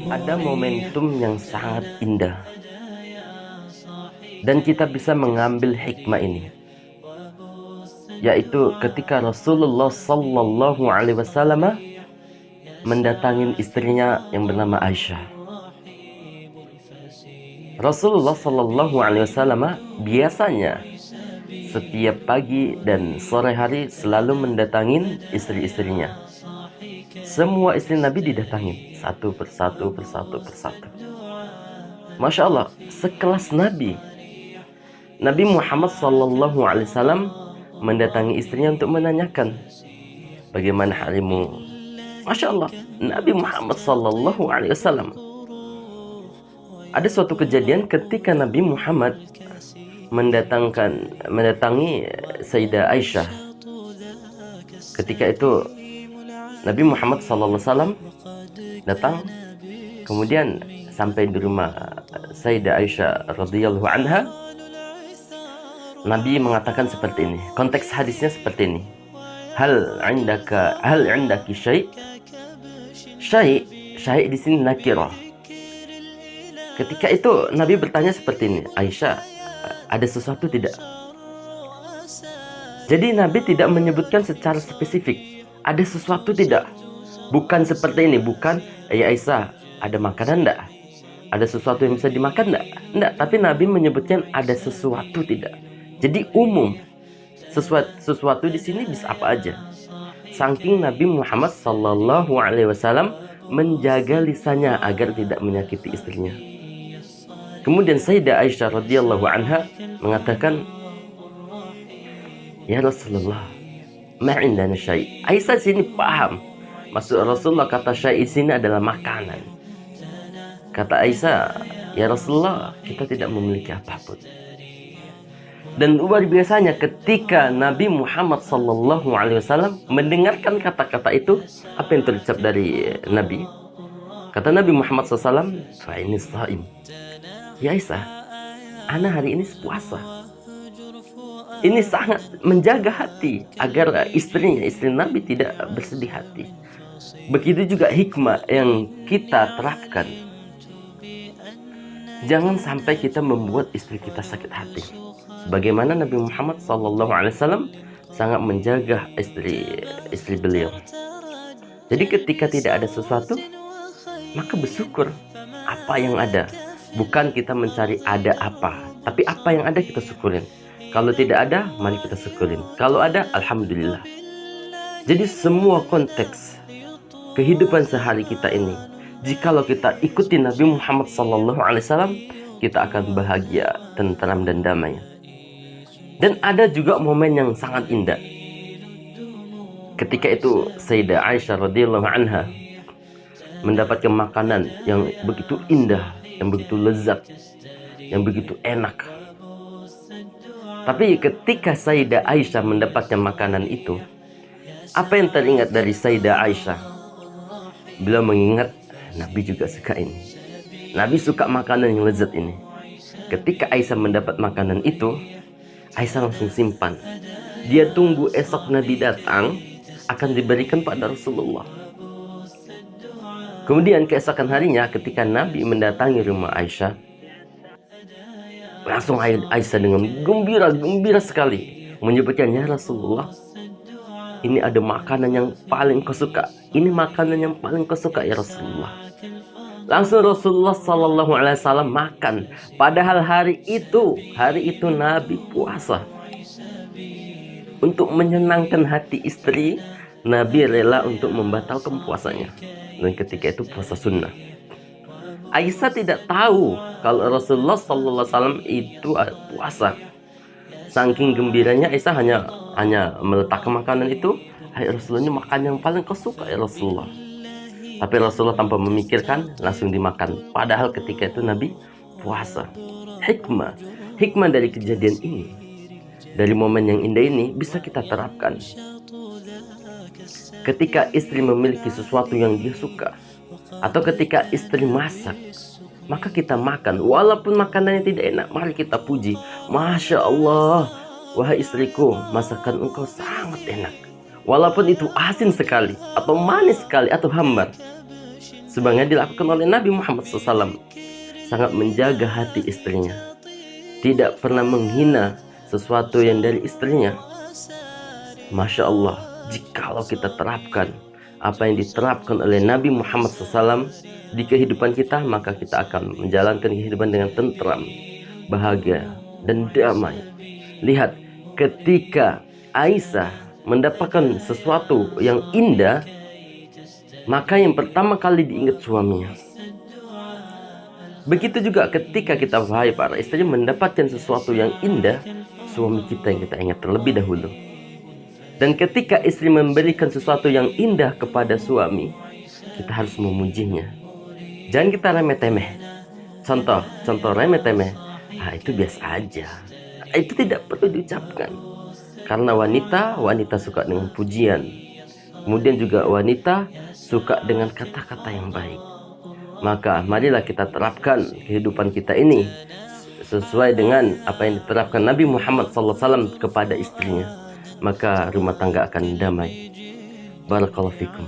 Ada momentum yang sangat indah dan kita bisa mengambil hikmah ini, yaitu ketika Rasulullah Sallallahu Alaihi Wasallam mendatangi istrinya yang bernama Aisyah. Rasulullah Sallallahu Alaihi Wasallam biasanya setiap pagi dan sore hari selalu mendatangi istri-istrinya. Semua istri Nabi didatangi satu persatu. Masya Allah, sekelas Nabi Muhammad Sallallahu Alaihi Wasallam mendatangi istrinya untuk menanyakan bagaimana harimu. Masya Allah, Nabi Muhammad Sallallahu Alaihi Wasallam. Ada suatu kejadian ketika Nabi Muhammad mendatangi Sayyidah Aisyah. Ketika itu Nabi Muhammad Sallallahu Alaihi Wasallam datang, kemudian sampai di rumah Sayyidah Aisyah radhiyallahu anha. Nabi mengatakan seperti ini. Konteks hadisnya seperti ini. Hal indaki syai'? Syai' di sini nakirah. Ketika itu Nabi bertanya seperti ini, Aisyah, ada sesuatu tidak? Jadi Nabi tidak menyebutkan secara spesifik, ada sesuatu tidak? Bukan seperti ini, bukan, ya Aisyah, ada makanan enggak? Ada sesuatu yang bisa dimakan enggak? Enggak, tapi Nabi menyebutkan ada sesuatu tidak. Jadi umum, sesuatu di sini bisa apa aja. Saking Nabi Muhammad Sallallahu Alaihi Wasallam menjaga lisannya agar tidak menyakiti istrinya. Kemudian Sayyidah Aisyah radhiyallahu anha mengatakan, ya Rasulullah, ma indana syai'. Aisyah sini paham maksud Rasulullah, kata syai' sini adalah makanan. Kata Aisyah, ya Rasulullah, kita tidak memiliki apapun. Dan luar biasanya ketika Nabi Muhammad Sallallahu Alaihi Wasallam mendengarkan kata-kata itu, apa yang terucap dari Nabi? Kata Nabi Muhammad SAW, fa ini shaim. Ya Aisyah, ana hari ini puasa. Ini sangat menjaga hati agar istri Nabi tidak bersedih hati. Begitu juga hikmah yang kita terapkan. Jangan sampai kita membuat istri kita sakit hati. Bagaimana Nabi Muhammad SAW sangat menjaga istri beliau. Jadi ketika tidak ada sesuatu, maka bersyukur apa yang ada. Bukan kita mencari ada apa, tapi apa yang ada kita syukurin. Kalau tidak ada, mari kita syukurin. Kalau ada, alhamdulillah. Jadi semua konteks kehidupan sehari kita ini, jikalau kita ikuti Nabi Muhammad SAW, kita akan bahagia, tentram dan damai. Dan ada juga momen yang sangat indah. Ketika itu Sayyidah Aisyah radhiyallahu anha mendapatkan makanan yang begitu indah, yang begitu lezat, yang begitu enak. Tapi ketika Sayyidah Aisyah mendapatkan makanan itu, apa yang teringat dari Sayyidah Aisyah? Beliau mengingat Nabi juga suka ini. Nabi suka makanan yang lezat ini. Ketika Aisyah mendapat makanan itu, Aisyah langsung simpan. Dia tunggu esok Nabi datang, akan diberikan pada Rasulullah. Kemudian keesokan harinya ketika Nabi mendatangi rumah Aisyah, langsung Aisyah dengan gembira sekali menyebutkan, ya Rasulullah, ini ada makanan yang paling kau suka. Ini makanan yang paling kau suka ya Rasulullah. Langsung Rasulullah Sallallahu Alaihi Wasallam makan. Padahal hari itu Nabi puasa. Untuk menyenangkan hati istri, Nabi rela untuk membatalkan puasanya. Dan ketika itu puasa sunnah. Aisyah tidak tahu kalau Rasulullah Sallallahu Alaihi Wasallam itu puasa. Saking gembiranya Aisyah hanya meletakkan makanan itu. Hai Rasulullah, ini makan yang paling kau suka ya Rasulullah. Tapi Rasulullah tanpa memikirkan langsung dimakan. Padahal ketika itu Nabi puasa. Hikmah dari kejadian ini, dari momen yang indah ini bisa kita terapkan. Ketika istri memiliki sesuatu yang dia suka, atau ketika istri masak, maka kita makan. Walaupun makanannya tidak enak, mari kita puji. Masya Allah, wahai istriku, masakan engkau sangat enak. walaupun itu asin sekali, atau manis sekali, atau hambar. Sebagaimana dilakukan oleh Nabi Muhammad SAW, sangat menjaga hati istrinya, tidak pernah menghina sesuatu yang dari istrinya. Masya Allah, jikalau kita terapkan apa yang diterapkan oleh Nabi Muhammad SAW di kehidupan kita, maka kita akan menjalankan kehidupan dengan tentram, bahagia, dan damai. Lihat, ketika Aisyah mendapatkan sesuatu yang indah, maka yang pertama kali diingat suaminya. Begitu juga ketika kita, wahai para istri, mendapatkan sesuatu yang indah, suami kita yang kita ingat terlebih dahulu. Dan ketika istri memberikan sesuatu yang indah kepada suami, kita harus memujinya. Jangan kita remeh-temeh. Contoh remeh-temeh, itu biasa aja. Itu tidak perlu diucapkan. Karena wanita suka dengan pujian. Kemudian juga wanita suka dengan kata-kata yang baik. Maka marilah kita terapkan kehidupan kita ini sesuai dengan apa yang diterapkan Nabi Muhammad SAW kepada istrinya. Maka rumah tangga akan damai. Barakallahu fikum.